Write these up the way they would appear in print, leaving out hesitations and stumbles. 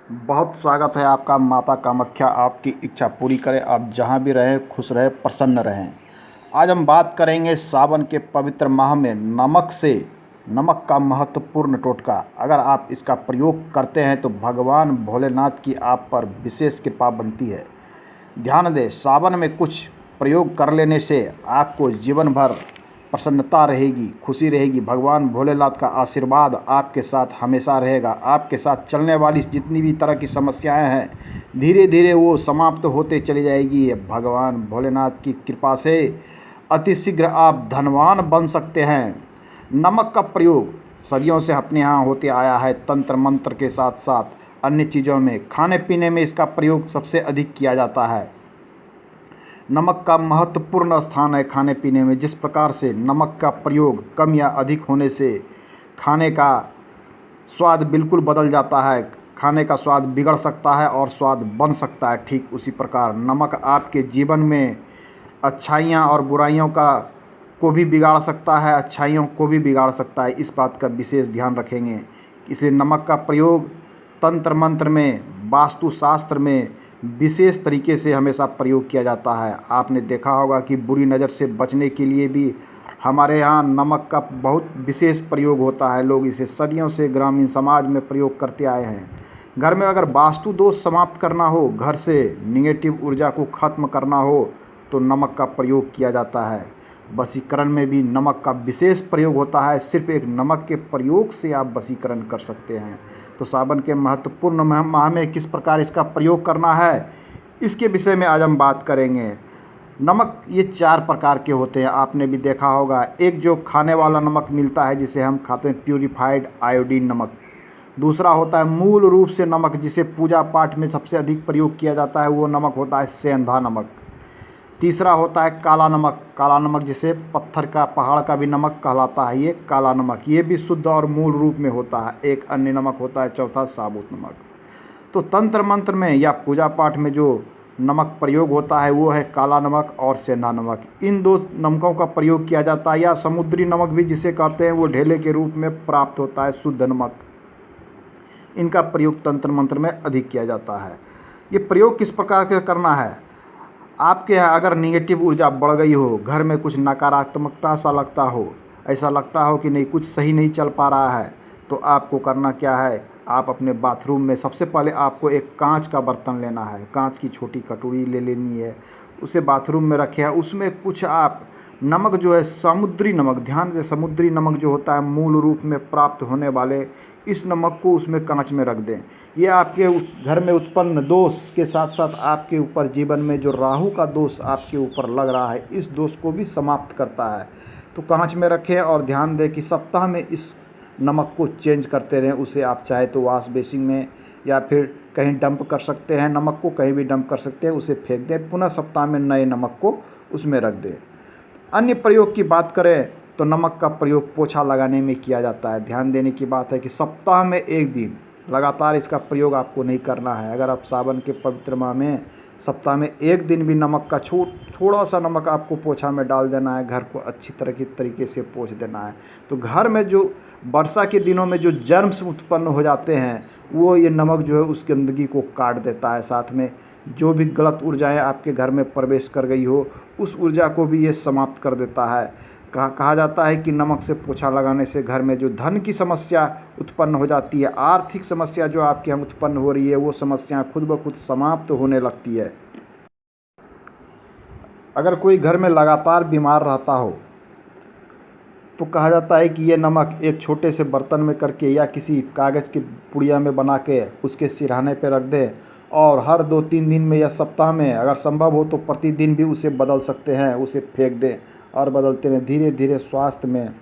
बहुत स्वागत है आपका। माता कामाख्या आपकी इच्छा पूरी करे, आप जहाँ भी रहें खुश रहें, प्रसन्न रहें। आज हम बात करेंगे सावन के पवित्र माह में नमक का महत्वपूर्ण टोटका। अगर आप इसका प्रयोग करते हैं तो भगवान भोलेनाथ की आप पर विशेष कृपा बनती है। ध्यान दें, सावन में कुछ प्रयोग कर लेने से आपको जीवन भर प्रसन्नता रहेगी, खुशी रहेगी। भगवान भोलेनाथ का आशीर्वाद आपके साथ हमेशा रहेगा। आपके साथ चलने वाली जितनी भी तरह की समस्याएं हैं, धीरे धीरे वो समाप्त होते चली जाएगी। भगवान भोलेनाथ की कृपा से अतिशीघ्र आप धनवान बन सकते हैं। नमक का प्रयोग सदियों से अपने यहाँ होते आया है। तंत्र मंत्र के साथ साथ अन्य चीज़ों में, खाने पीने में इसका प्रयोग सबसे अधिक किया जाता है। नमक का महत्वपूर्ण स्थान है खाने पीने में। जिस प्रकार से नमक का प्रयोग कम या अधिक होने से खाने का स्वाद बिल्कुल बदल जाता है, खाने का स्वाद बिगड़ सकता है और स्वाद बन सकता है, ठीक उसी प्रकार नमक आपके जीवन में अच्छाइयाँ और बुराइयों को भी बिगाड़ सकता है, अच्छाइयों को भी बिगाड़ सकता है। इस बात का विशेष ध्यान रखेंगे। इसलिए नमक का प्रयोग तंत्र मंत्र में, वास्तुशास्त्र में विशेष तरीके से हमेशा प्रयोग किया जाता है। आपने देखा होगा कि बुरी नज़र से बचने के लिए भी हमारे यहाँ नमक का बहुत विशेष प्रयोग होता है। लोग इसे सदियों से ग्रामीण समाज में प्रयोग करते आए हैं। घर में अगर वास्तु दोष समाप्त करना हो, घर से निगेटिव ऊर्जा को ख़त्म करना हो, तो नमक का प्रयोग किया जाता है। वशीकरण में भी नमक का विशेष प्रयोग होता है। सिर्फ एक नमक के प्रयोग से आप वशीकरण कर सकते हैं। तो सावन के महत्वपूर्ण माह में किस प्रकार इसका प्रयोग करना है, इसके विषय में आज हम बात करेंगे। नमक ये 4 प्रकार के होते हैं, आपने भी देखा होगा। एक जो खाने वाला नमक मिलता है जिसे हम खाते हैं, प्यूरिफाइड आयोडीन नमक। दूसरा होता है मूल रूप से नमक, जिसे पूजा पाठ में सबसे अधिक प्रयोग किया जाता है, वो नमक होता है सेंधा नमक। तीसरा होता है काला नमक। काला नमक जिसे पत्थर का, पहाड़ का भी नमक कहलाता है, ये काला नमक, ये भी शुद्ध और मूल रूप में होता है। एक अन्य नमक होता है चौथा साबुत नमक। तो तंत्र मंत्र में या पूजा पाठ में जो नमक प्रयोग होता है वो है काला नमक और सेंधा नमक। इन 2 नमकों का प्रयोग किया जाता है, या समुद्री नमक भी जिसे कहते हैं, वो ढेले के रूप में प्राप्त होता है, शुद्ध नमक। इनका प्रयोग तंत्र मंत्र में अधिक किया जाता है। ये प्रयोग किस प्रकार से करना है? आपके यहाँ अगर निगेटिव ऊर्जा बढ़ गई हो, घर में कुछ नकारात्मकता सा लगता हो, ऐसा लगता हो कि नहीं कुछ सही नहीं चल पा रहा है, तो आपको करना क्या है, आप अपने बाथरूम में सबसे पहले आपको एक कांच का बर्तन लेना है। कांच की छोटी कटोरी ले लेनी है, उसे बाथरूम में रखें। उसमें कुछ आप नमक जो है समुद्री नमक, ध्यान से समुद्री नमक जो होता है मूल रूप में प्राप्त होने वाले, इस नमक को उसमें कांच में रख दें। ये आपके घर में उत्पन्न दोष के साथ साथ आपके ऊपर जीवन में जो राहु का दोष आपके ऊपर लग रहा है, इस दोष को भी समाप्त करता है। तो कांच में रखें और ध्यान दें कि सप्ताह में इस नमक को चेंज करते रहें। उसे आप चाहे तो वॉश बेसिन में या फिर कहीं डंप कर सकते हैं, नमक को कहीं भी डंप कर सकते हैं, उसे फेंक दें। पुनः सप्ताह में नए नमक को उसमें रख दें। अन्य प्रयोग की बात करें तो नमक का प्रयोग पोछा लगाने में किया जाता है। ध्यान देने की बात है कि सप्ताह में 1 दिन लगातार इसका प्रयोग आपको नहीं करना है। अगर आप सावन के पवित्र माह में सप्ताह में 1 दिन भी नमक का थोड़ा सा नमक आपको पोछा में डाल देना है, घर को अच्छी तरीके से पोंछ देना है, तो घर में जो वर्षा के दिनों में जो जर्म्स उत्पन्न हो जाते हैं, वो ये नमक जो है उस गंदगी को काट देता है। साथ में जो भी गलत ऊर्जाएं आपके घर में प्रवेश कर गई हो, उस ऊर्जा को भी ये समाप्त कर देता है। कहा जाता है कि नमक से पोछा लगाने से घर में जो धन की समस्या उत्पन्न हो जाती है, आर्थिक समस्या जो आपके यहाँ उत्पन्न हो रही है, वो समस्या खुद ब खुद समाप्त होने लगती है। अगर कोई घर में लगातार बीमार रहता हो तो कहा जाता है कि ये नमक एक छोटे से बर्तन में करके या किसी कागज़ की पुड़िया में बना के उसके सिरहाने पर रख दें, और हर 2-3 दिन में या सप्ताह में अगर संभव हो तो प्रतिदिन भी उसे बदल सकते हैं, उसे फेंक दें और बदलते रहें। धीरे धीरे स्वास्थ्य में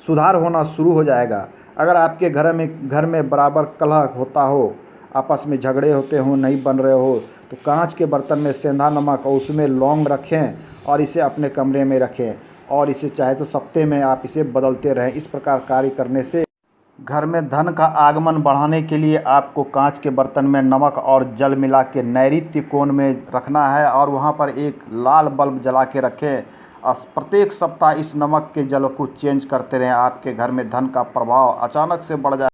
सुधार होना शुरू हो जाएगा। अगर आपके घर में बराबर कलह होता हो, आपस में झगड़े होते हो, नहीं बन रहे हो, तो कांच के बर्तन में सेंधा नमक और उसमें लौंग रखें और इसे अपने कमरे में रखें, और इसे चाहे तो सप्ते में आप इसे बदलते रहें। इस प्रकार कार्य करने से घर में धन का आगमन बढ़ाने के लिए आपको कांच के बर्तन में नमक और जल मिला के नैऋत्य कोण में रखना है, और वहाँ पर एक लाल बल्ब जला के रखें। प्रत्येक सप्ताह इस नमक के जल को चेंज करते रहें। आपके घर में धन का प्रभाव अचानक से बढ़ जाए।